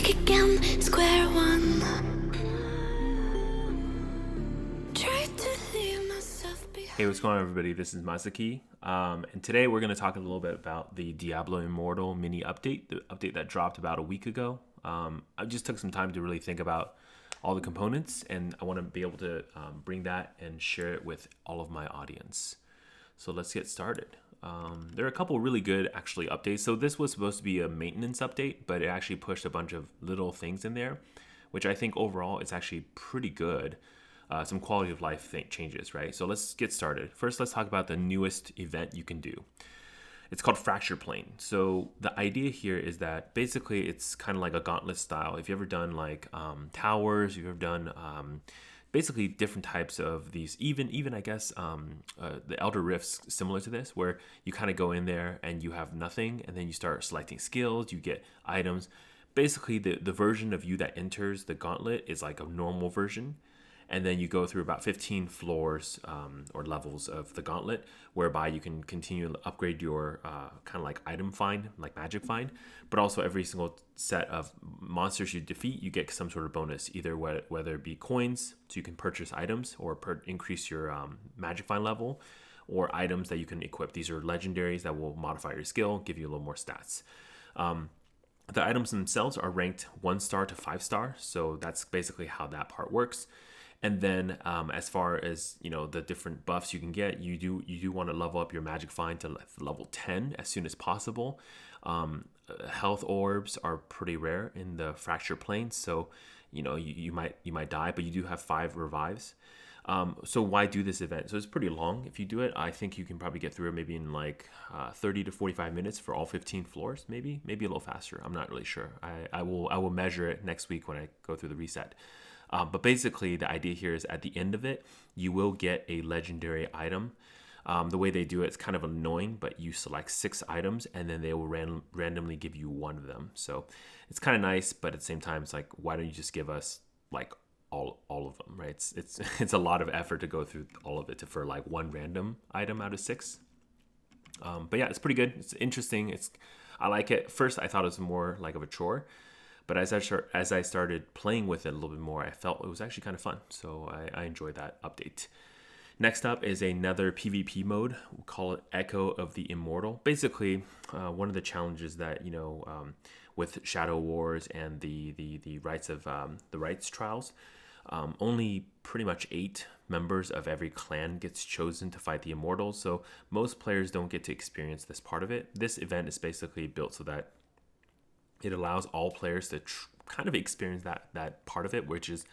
back again, square one. Try to leave myself behind. Hey, what's going on, everybody? This is Masaki, and today we're going to talk a little bit about the Diablo Immortal mini update, the update that dropped about a week ago. I just took some time to really think about all the components, and I want to be able to bring that and share it with all of my audience. So let's get started. There are a couple really good actually updates. So this was supposed to be a maintenance update, but it actually pushed a bunch of little things in there, which I think overall is actually pretty good. Some quality of life changes, right? So let's get started. First, let's talk about the newest event you can do. It's called Fracture Plane. So the idea here is that basically it's kind of like a gauntlet style. If you've ever done like towers, you've ever done basically different types of these, even I guess the Elder Rifts similar to this, where you kind of go in there and you have nothing, and then you start selecting skills, you get items. Basically, the version of you that enters the gauntlet is like a normal version. And then you go through about 15 floors or levels of the gauntlet, whereby you can continue to upgrade your kind of like item find, like magic find, but also every single set of monsters you defeat, you get some sort of bonus, either whether it be coins, so you can purchase items or increase your magic find level, or items that you can equip. These are legendaries that will modify your skill, give you a little more stats. The items themselves are ranked 1 star to 5 star, so that's basically how that part works. And then as far as, you know, the different buffs you can get, you do want to level up your magic find to level 10 as soon as possible. Health orbs are pretty rare in the Fracture Plane, so you know you might die, but you do have 5 revives. So why do this event? So it's pretty long. If you do it, I think you can probably get through it maybe in like 30 to 45 minutes for all 15 floors, maybe a little faster. I'm not really sure. I will measure it next week when I go through the reset. But basically, the idea here is at the end of it, you will get a legendary item. The way they do it, it's kind of annoying, but you select 6 items, and then they will randomly give you 1 of them. So it's kind of nice, but at the same time, it's like, why don't you just give us like all of them, right? It's a lot of effort to go through all of it for like 1 random item out of 6. But yeah, it's pretty good. It's interesting. I like it. First, I thought it was more like of a chore. But as I started playing with it a little bit more, I felt it was actually kind of fun. So I enjoyed that update. Next up is another PvP mode. We call it Echo of the Immortal. Basically, one of the challenges that, you know, with Shadow Wars and the rights of the rights trials, only pretty much 8 members of every clan gets chosen to fight the Immortals. So most players don't get to experience this part of it. This event is basically built so that it allows all players to kind of experience that part of it, which is,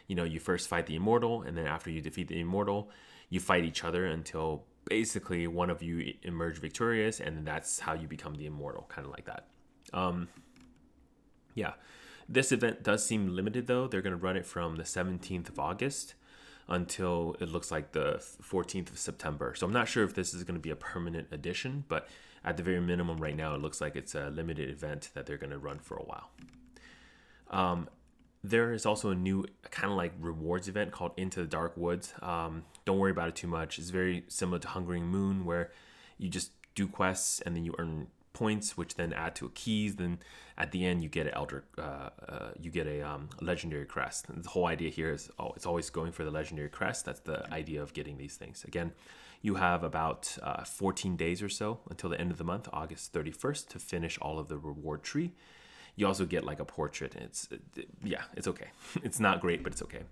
you know, you first fight the Immortal, and then after you defeat the Immortal, you fight each other until basically one of you emerge victorious, and that's how you become the Immortal, kind of like that. Yeah, this event does seem limited, though. They're going to run it from the 17th of August until it looks like the 14th of September. So I'm not sure if this is going to be a permanent addition, but at the very minimum right now, it looks like it's a limited event that they're going to run for a while. There is also a new kind of like rewards event called Into the Dark Woods. Don't worry about it too much. It's very similar to Hungering Moon, where you just do quests and then you earn points, which then add to keys. Then at the end, you get a legendary crest. And the whole idea here is it's always going for the legendary crest. That's the idea of getting these things. Again, you have about 14 days or so until the end of the month, August 31st, to finish all of the reward tree. You also get like a portrait. It's okay. It's not great, but it's okay.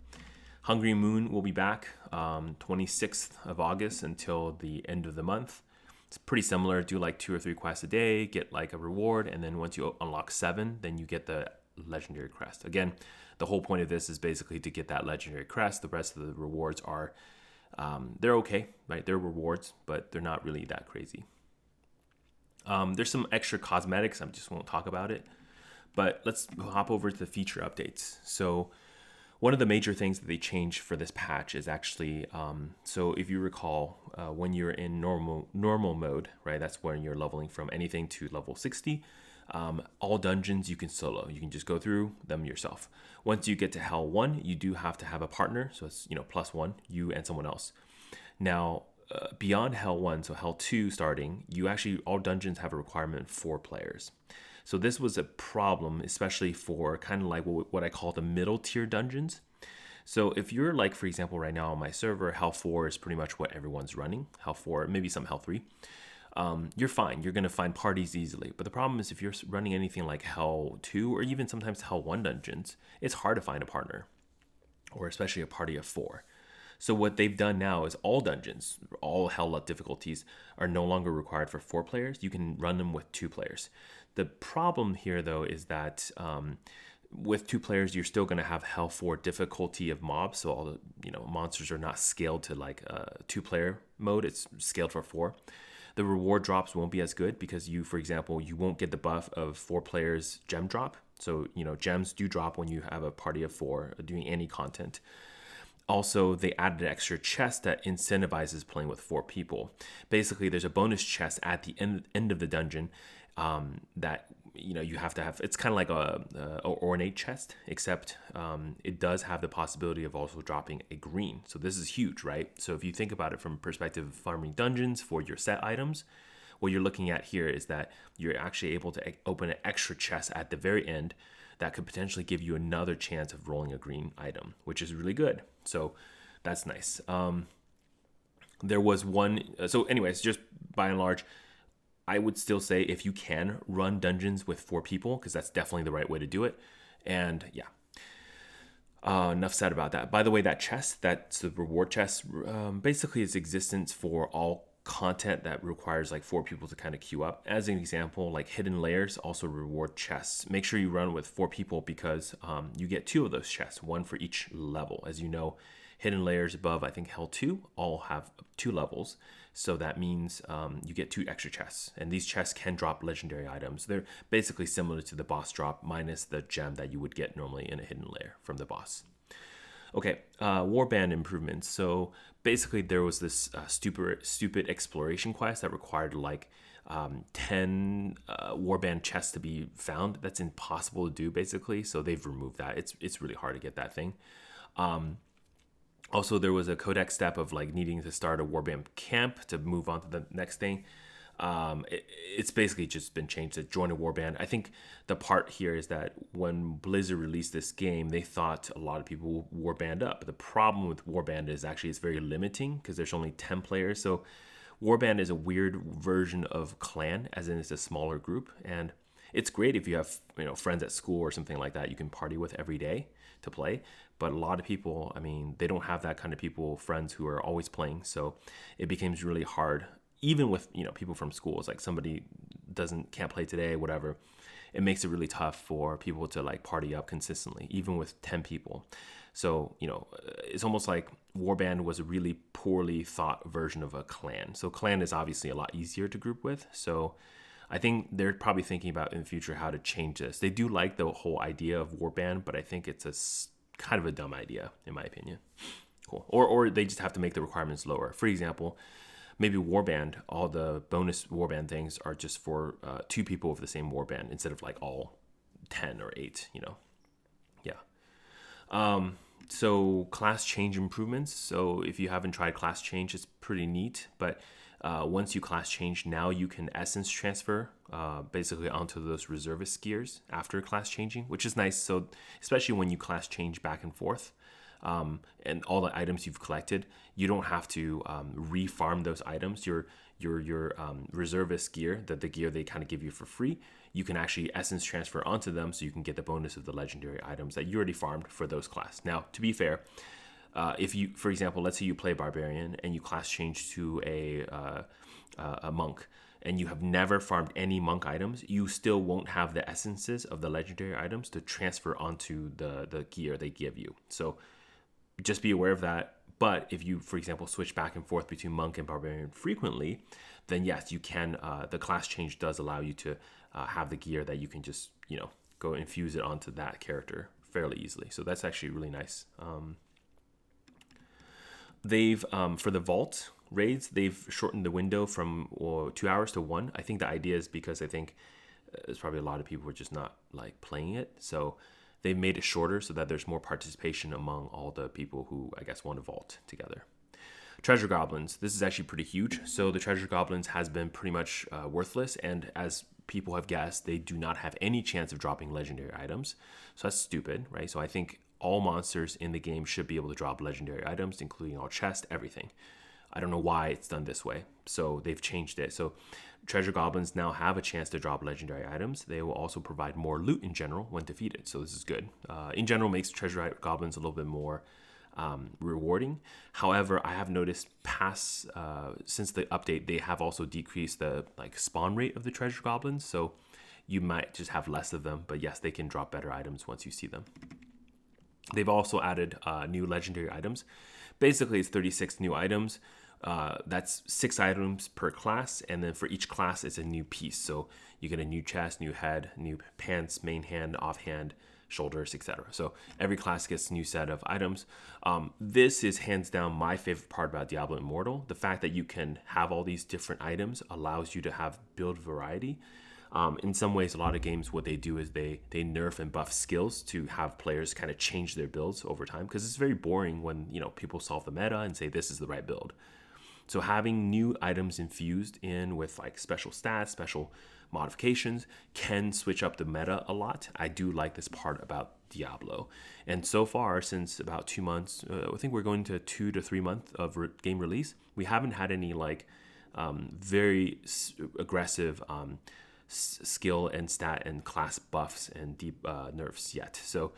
Hungry Moon will be back 26th of August until the end of the month. It's pretty similar. Do like 2 or 3 quests a day, get like a reward, and then once you unlock 7, then you get the legendary crest. Again, the whole point of this is basically to get that legendary crest. The rest of the rewards are they're okay, right? They're rewards, but they're not really that crazy. There's some extra cosmetics. I just won't talk about it. But let's hop over to the feature updates. So one of the major things that they changed for this patch is actually, so if you recall, when you're in normal mode, right, that's when you're leveling from anything to level 60. All dungeons you can solo. You can just go through them yourself. Once you get to Hell 1, you do have to have a partner. So it's, +1, you and someone else. Now, beyond Hell 1, so Hell 2 starting, all dungeons have a requirement of 4 players. So this was a problem, especially for kind of like what I call the middle tier dungeons. So if you're like, for example, right now on my server, Hell 4 is pretty much what everyone's running. Hell 4, maybe some Hell 3. You're fine. You're going to find parties easily. But the problem is if you're running anything like Hell 2 or even sometimes Hell 1 dungeons, it's hard to find a partner, or especially a party of 4. So what they've done now is all dungeons, all Hell difficulties are no longer required for 4 players. You can run them with 2 players. The problem here, though, is that with 2 players, you're still going to have Hell 4 difficulty of mobs. So all the monsters are not scaled to like a 2-player mode. It's scaled for 4. The reward drops won't be as good because for example, you won't get the buff of 4 players gem drop. So, gems do drop when you have a party of 4 doing any content. Also, they added an extra chest that incentivizes playing with 4 people. Basically, there's a bonus chest at the end of the dungeon that you have to have. It's kind of like a ornate chest, except it does have the possibility of also dropping a green. So this is huge, right? So if you think about it from a perspective of farming dungeons for your set items, what you're looking at here is that you're actually able to open an extra chest at the very end that could potentially give you another chance of rolling a green item, which is really good. So that's nice. There was one. So anyways, just by and large, I would still say if you can run dungeons with 4 people, because that's definitely the right way to do it. And yeah, enough said about that. By the way, that chest, that's the reward chest, basically its existence for all content that requires like 4 people to kind of queue up. As an example, like hidden layers also reward chests. Make sure you run with 4 people because you get 2 of those chests, 1 for each level. As you know, hidden layers above, I think Hell 2, all have 2 levels. So that means you get 2 extra chests. And these chests can drop legendary items. They're basically similar to the boss drop minus the gem that you would get normally in a hidden layer from the boss. Okay, warband improvements. So basically there was this stupid exploration quest that required like 10 warband chests to be found. That's impossible to do basically. So they've removed that. It's really hard to get that thing. Also, there was a codex step of like needing to start a warband camp to move on to the next thing. It's basically just been changed to join a warband. I think the part here is that when Blizzard released this game, they thought a lot of people would warband up. But the problem with warband is actually it's very limiting because there's only 10 players. So warband is a weird version of clan, as in it's a smaller group. And it's great if you have friends at school or something like that you can party with every day to play. But a lot of people, I mean, they don't have that kind of friends who are always playing. So it becomes really hard, even with, people from schools, like somebody can't play today, whatever. It makes it really tough for people to like party up consistently, even with 10 people. So, it's almost like warband was a really poorly thought version of a clan. So clan is obviously a lot easier to group with. So I think they're probably thinking about in the future how to change this. They do like the whole idea of warband, but I think it's kind of a dumb idea, in my opinion. Cool. Or they just have to make the requirements lower. For example, maybe warband, all the bonus warband things are just for 2 people of the same warband instead of like all 10 or 8, Yeah. So class change improvements. So if you haven't tried class change, it's pretty neat. But once you class change, now you can essence transfer basically onto those reservist gears after class changing, which is nice. So especially when you class change back and forth and all the items you've collected, you don't have to re-farm those items. Your reservist gear, the gear they kind of give you for free, you can actually essence transfer onto them so you can get the bonus of the legendary items that you already farmed for those class. Now, to be fair, if you, for example, let's say you play barbarian and you class change to a monk and you have never farmed any monk items, you still won't have the essences of the legendary items to transfer onto the gear they give you. So just be aware of that. But if you, for example, switch back and forth between monk and barbarian frequently, then yes, you can. The class change does allow you to have the gear that you can just, go infuse it onto that character fairly easily. So that's actually really nice. They've, for the vault raids, they've shortened the window from 2 hours to 1. I think the idea is because I think there's probably a lot of people who are just not like playing it. So they've made it shorter so that there's more participation among all the people who, I guess, want to vault together. Treasure Goblins. This is actually pretty huge. So the Treasure Goblins has been pretty much worthless, and as people have guessed, they do not have any chance of dropping legendary items. So that's stupid, right? So I think all monsters in the game should be able to drop legendary items, including all chests, everything. I don't know why it's done this way. So they've changed it. So Treasure Goblins now have a chance to drop legendary items. They will also provide more loot in general when defeated. So this is good. In general, makes Treasure Goblins a little bit more rewarding. However, I have noticed since the update, they have also decreased the spawn rate of the Treasure Goblins. So you might just have less of them. But yes, they can drop better items once you see them. They've also added new legendary items. Basically, it's 36 new items. That's 6 items per class, and then for each class, it's a new piece. So you get a new chest, new head, new pants, main hand, offhand, shoulders, etc. So every class gets a new set of items. This is hands down my favorite part about Diablo Immortal. The fact that you can have all these different items allows you to have build variety. In some ways, a lot of games, what they do is they nerf and buff skills to have players kind of change their builds over time, because it's very boring when people solve the meta and say this is the right build. So having new items infused in with special stats, special modifications can switch up the meta a lot. I do like this part about Diablo. And so far, since about 2 months, I think we're going to 2 to 3 months of game release, we haven't had any very aggressive skill and stat and class buffs and deep nerfs yet. So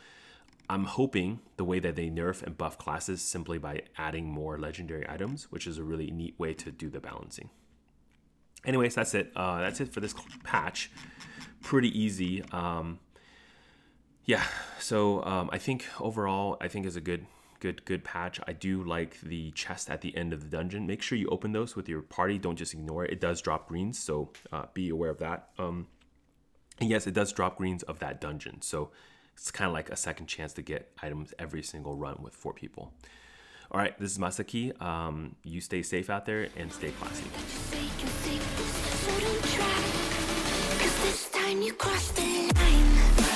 I'm hoping the way that they nerf and buff classes simply by adding more legendary items, which is a really neat way to do the balancing. Anyways, that's it. That's it for this patch. Pretty easy. So I think overall, is a good patch. I do like the chest at the end of the dungeon. Make sure you open those with your party. Don't just ignore it. It does drop greens, so be aware of that. And yes, it does drop greens of that dungeon. So it's kind of like a second chance to get items every single run with 4 people. All right, this is Masaki. You stay safe out there and stay classy. So don't try, 'cause this time you crossed the line.